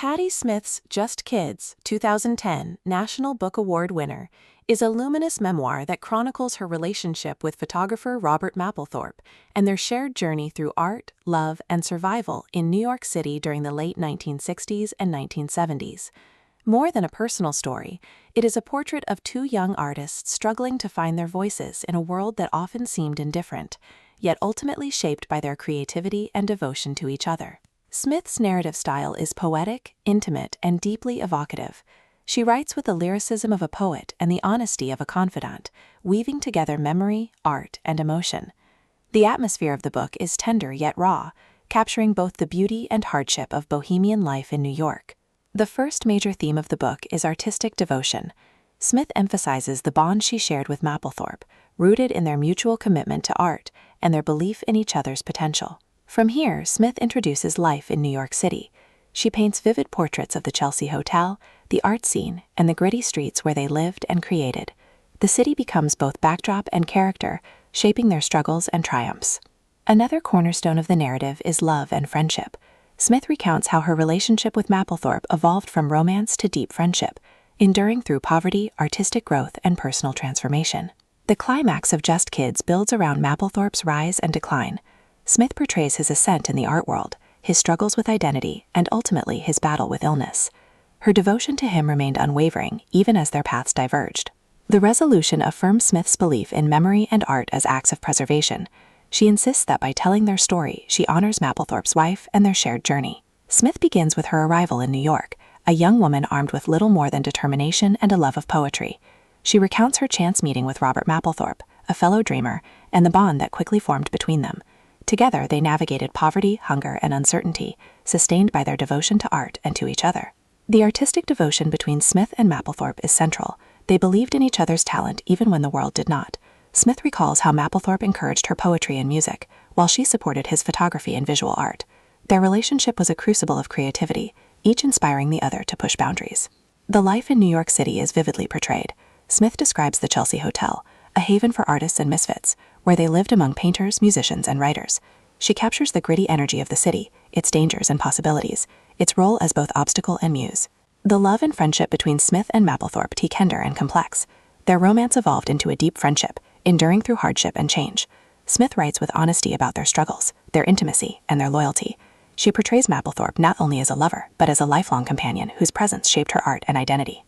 Patti Smith's Just Kids, 2010 National Book Award winner, is a luminous memoir that chronicles her relationship with photographer Robert Mapplethorpe and their shared journey through art, love, and survival in New York City during the late 1960s and 1970s. More than a personal story, it is a portrait of two young artists struggling to find their voices in a world that often seemed indifferent, yet ultimately shaped by their creativity and devotion to each other. Smith's narrative style is poetic, intimate, and deeply evocative. She writes with the lyricism of a poet and the honesty of a confidant, weaving together memory, art, and emotion. The atmosphere of the book is tender yet raw, capturing both the beauty and hardship of bohemian life in New York. The first major theme of the book is artistic devotion. Smith emphasizes the bond she shared with Mapplethorpe, rooted in their mutual commitment to art and their belief in each other's potential. From here, Smith introduces life in New York City. She paints vivid portraits of the Chelsea Hotel, the art scene, and the gritty streets where they lived and created. The city becomes both backdrop and character, shaping their struggles and triumphs. Another cornerstone of the narrative is love and friendship. Smith recounts how her relationship with Mapplethorpe evolved from romance to deep friendship, enduring through poverty, artistic growth, and personal transformation. The climax of Just Kids builds around Mapplethorpe's rise and decline. Smith portrays his ascent in the art world, his struggles with identity, and ultimately his battle with illness. Her devotion to him remained unwavering, even as their paths diverged. The resolution affirms Smith's belief in memory and art as acts of preservation. She insists that by telling their story, she honors Mapplethorpe's wife and their shared journey. Smith begins with her arrival in New York, a young woman armed with little more than determination and a love of poetry. She recounts her chance meeting with Robert Mapplethorpe, a fellow dreamer, and the bond that quickly formed between them. Together, they navigated poverty, hunger, and uncertainty, sustained by their devotion to art and to each other. The artistic devotion between Smith and Mapplethorpe is central. They believed in each other's talent even when the world did not. Smith recalls how Mapplethorpe encouraged her poetry and music, while she supported his photography and visual art. Their relationship was a crucible of creativity, each inspiring the other to push boundaries. The life in New York City is vividly portrayed. Smith describes the Chelsea Hotel, a haven for artists and misfits, where they lived among painters, musicians, and writers. She captures the gritty energy of the city, its dangers and possibilities, its role as both obstacle and muse. The love and friendship between Smith and Mapplethorpe take tender and complex. Their romance evolved into a deep friendship, enduring through hardship and change. Smith writes with honesty about their struggles, their intimacy, and their loyalty. She portrays Mapplethorpe not only as a lover, but as a lifelong companion whose presence shaped her art and identity.